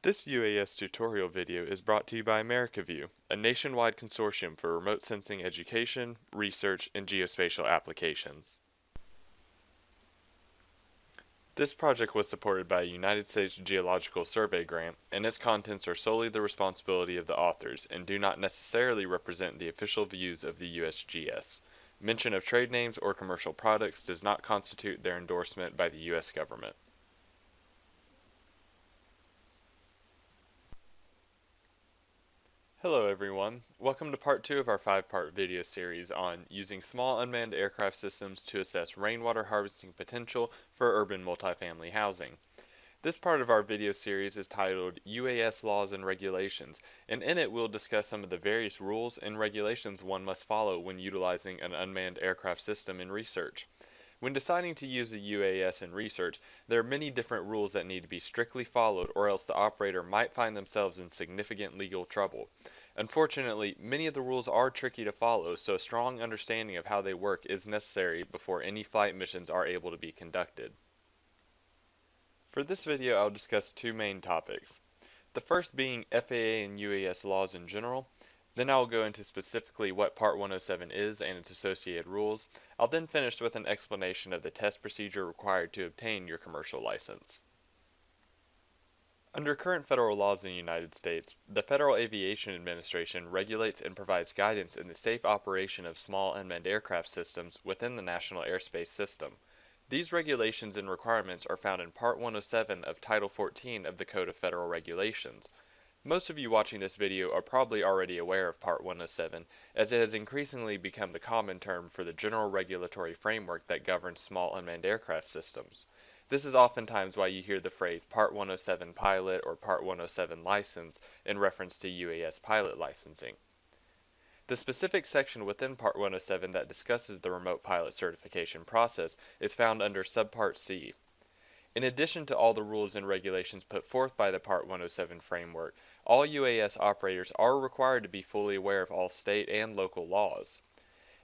This UAS tutorial video is brought to you by AmericaView, a nationwide consortium for remote sensing education, research, and geospatial applications. This project was supported by a United States Geological Survey grant, and its contents are solely the responsibility of the authors and do not necessarily represent the official views of the USGS. Mention of trade names or commercial products does not constitute their endorsement by the U.S. government. Hello everyone, welcome to part 2 of our 5-part video series on using small unmanned aircraft systems to assess rainwater harvesting potential for urban multifamily housing. This part of our video series is titled UAS Laws and Regulations, and in it we'll discuss some of the various rules and regulations one must follow when utilizing an unmanned aircraft system in research. When deciding to use a UAS in research, there are many different rules that need to be strictly followed or else the operator might find themselves in significant legal trouble. Unfortunately, many of the rules are tricky to follow, so a strong understanding of how they work is necessary before any flight missions are able to be conducted. For this video, I'll discuss two main topics. The first being FAA and UAS laws in general. Then I'll go into specifically what Part 107 is and its associated rules. I'll then finish with an explanation of the test procedure required to obtain your commercial license. Under current federal laws in the United States, the Federal Aviation Administration regulates and provides guidance in the safe operation of small unmanned aircraft systems within the national airspace system. These regulations and requirements are found in Part 107 of Title 14 of the Code of Federal Regulations. Most of you watching this video are probably already aware of Part 107, as it has increasingly become the common term for the general regulatory framework that governs small unmanned aircraft systems. This is oftentimes why you hear the phrase Part 107 pilot or Part 107 license in reference to UAS pilot licensing. The specific section within Part 107 that discusses the remote pilot certification process is found under Subpart C. In addition to all the rules and regulations put forth by the Part 107 framework, all UAS operators are required to be fully aware of all state and local laws.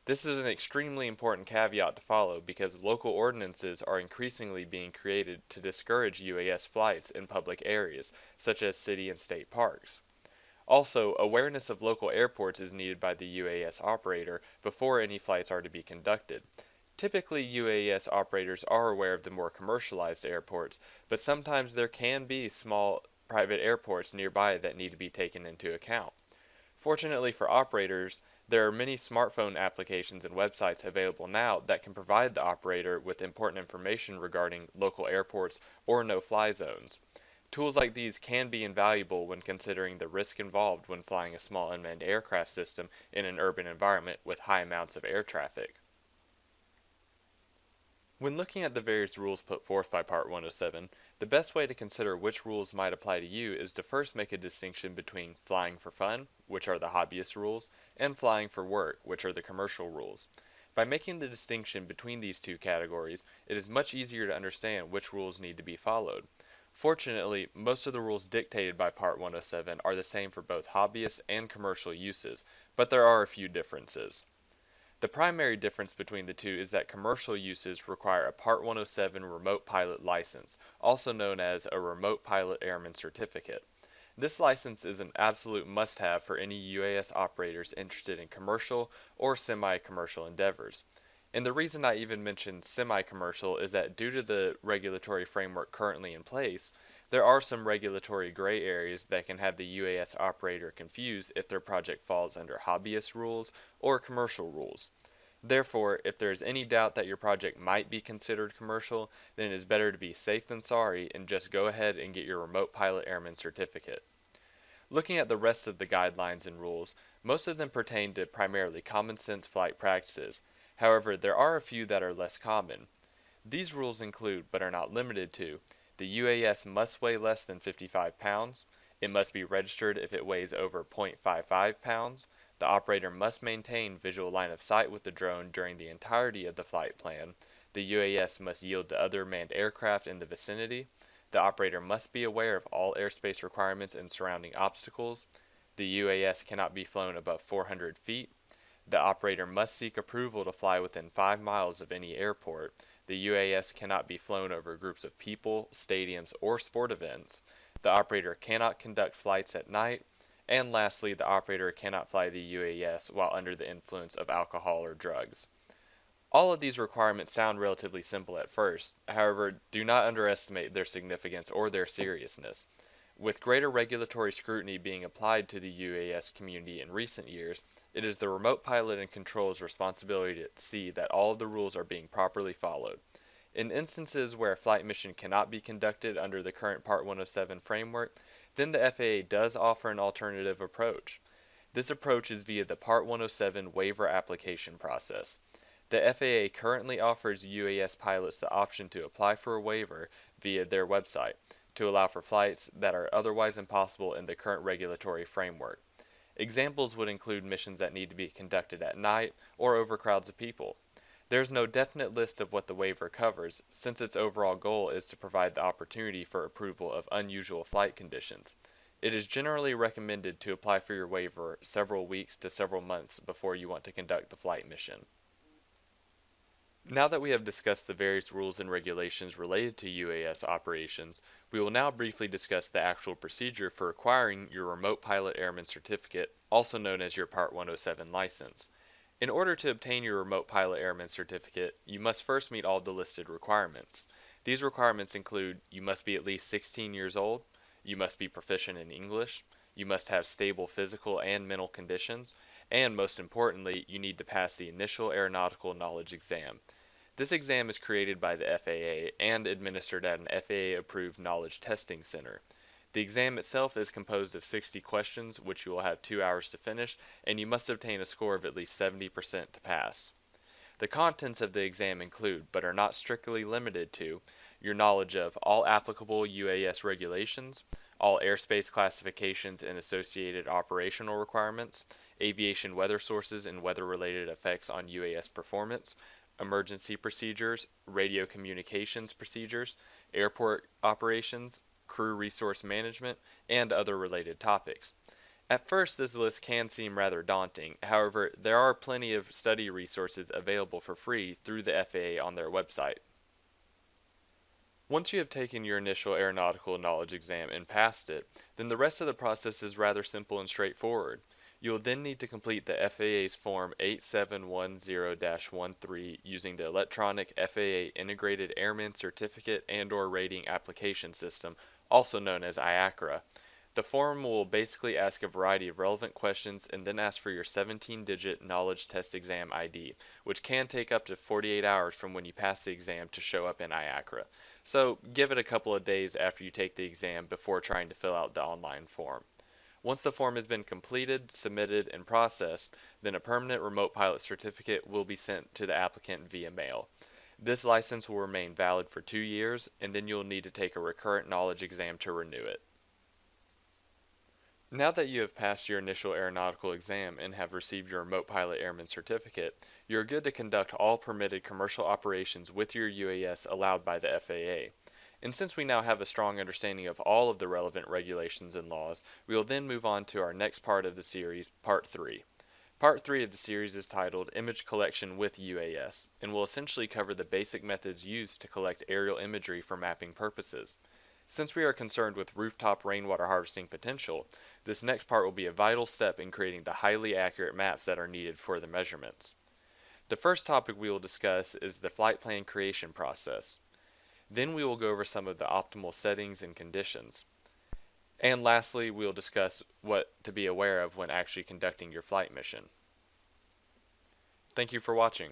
This is an extremely important caveat to follow because local ordinances are increasingly being created to discourage UAS flights in public areas, such as city and state parks. Also, awareness of local airports is needed by the UAS operator before any flights are to be conducted. Typically, UAS operators are aware of the more commercialized airports, but sometimes there can be small private airports nearby that need to be taken into account. Fortunately for operators, there are many smartphone applications and websites available now that can provide the operator with important information regarding local airports or no-fly zones. Tools like these can be invaluable when considering the risk involved when flying a small unmanned aircraft system in an urban environment with high amounts of air traffic. When looking at the various rules put forth by Part 107, the best way to consider which rules might apply to you is to first make a distinction between flying for fun, which are the hobbyist rules, and flying for work, which are the commercial rules. By making the distinction between these two categories, it is much easier to understand which rules need to be followed. Fortunately, most of the rules dictated by Part 107 are the same for both hobbyist and commercial uses, but there are a few differences. The primary difference between the two is that commercial uses require a Part 107 remote pilot license, also known as a remote pilot airman certificate. This license is an absolute must-have for any UAS operators interested in commercial or semi-commercial endeavors. And the reason I even mentioned semi-commercial is that due to the regulatory framework currently in place, there are some regulatory gray areas that can have the UAS operator confused if their project falls under hobbyist rules or commercial rules. Therefore, if there is any doubt that your project might be considered commercial, then it is better to be safe than sorry and just go ahead and get your remote pilot airman certificate. Looking at the rest of the guidelines and rules, most of them pertain to primarily common sense flight practices. However, there are a few that are less common. These rules include, but are not limited to, the UAS must weigh less than 55 pounds, it must be registered if it weighs over 0.55 pounds, the operator must maintain visual line of sight with the drone during the entirety of the flight plan, the UAS must yield to other manned aircraft in the vicinity, the operator must be aware of all airspace requirements and surrounding obstacles, the UAS cannot be flown above 400 feet, the operator must seek approval to fly within 5 miles of any airport. The UAS cannot be flown over groups of people, stadiums, or sport events. The operator cannot conduct flights at night. And lastly, the operator cannot fly the UAS while under the influence of alcohol or drugs. All of these requirements sound relatively simple at first, however, do not underestimate their significance or their seriousness. With greater regulatory scrutiny being applied to the UAS community in recent years, it is the remote pilot and control's responsibility to see that all of the rules are being properly followed. In instances where a flight mission cannot be conducted under the current Part 107 framework, then the FAA does offer an alternative approach. This approach is via the Part 107 waiver application process. The FAA currently offers UAS pilots the option to apply for a waiver via their website to allow for flights that are otherwise impossible in the current regulatory framework. Examples would include missions that need to be conducted at night or over crowds of people. There's no definite list of what the waiver covers, since its overall goal is to provide the opportunity for approval of unusual flight conditions. It is generally recommended to apply for your waiver several weeks to several months before you want to conduct the flight mission. Now that we have discussed the various rules and regulations related to UAS operations, we will now briefly discuss the actual procedure for acquiring your Remote Pilot Airman Certificate, also known as your Part 107 license. In order to obtain your Remote Pilot Airman Certificate, you must first meet all the listed requirements. These requirements include you must be at least 16 years old, you must be proficient in English, you must have stable physical and mental conditions, and most importantly, you need to pass the initial aeronautical knowledge exam. This exam is created by the FAA and administered at an FAA-approved knowledge testing center. The exam itself is composed of 60 questions, which you will have 2 hours to finish, and you must obtain a score of at least 70% to pass. The contents of the exam include, but are not strictly limited to, your knowledge of all applicable UAS regulations, all airspace classifications and associated operational requirements, aviation weather sources and weather-related effects on UAS performance, emergency procedures, radio communications procedures, airport operations, crew resource management, and other related topics. At first, this list can seem rather daunting. However, there are plenty of study resources available for free through the FAA on their website. Once you have taken your initial aeronautical knowledge exam and passed it, then the rest of the process is rather simple and straightforward. You will then need to complete the FAA's Form 8710-13 using the electronic FAA Integrated Airman Certificate and/or Rating Application System, also known as IACRA. The form will basically ask a variety of relevant questions and then ask for your 17-digit knowledge test exam ID, which can take up to 48 hours from when you pass the exam to show up in IACRA. So give it a couple of days after you take the exam before trying to fill out the online form. Once the form has been completed, submitted, and processed, then a permanent remote pilot certificate will be sent to the applicant via mail. This license will remain valid for 2 years, and then you'll need to take a recurrent knowledge exam to renew it. Now that you have passed your initial aeronautical exam and have received your Remote Pilot Airman Certificate, you are good to conduct all permitted commercial operations with your UAS allowed by the FAA. And since we now have a strong understanding of all of the relevant regulations and laws, we will then move on to our next part of the series, Part 3. Part 3 of the series is titled Image Collection with UAS, and will essentially cover the basic methods used to collect aerial imagery for mapping purposes. Since we are concerned with rooftop rainwater harvesting potential, this next part will be a vital step in creating the highly accurate maps that are needed for the measurements. The first topic we will discuss is the flight plan creation process. Then we will go over some of the optimal settings and conditions. And lastly, we will discuss what to be aware of when actually conducting your flight mission. Thank you for watching.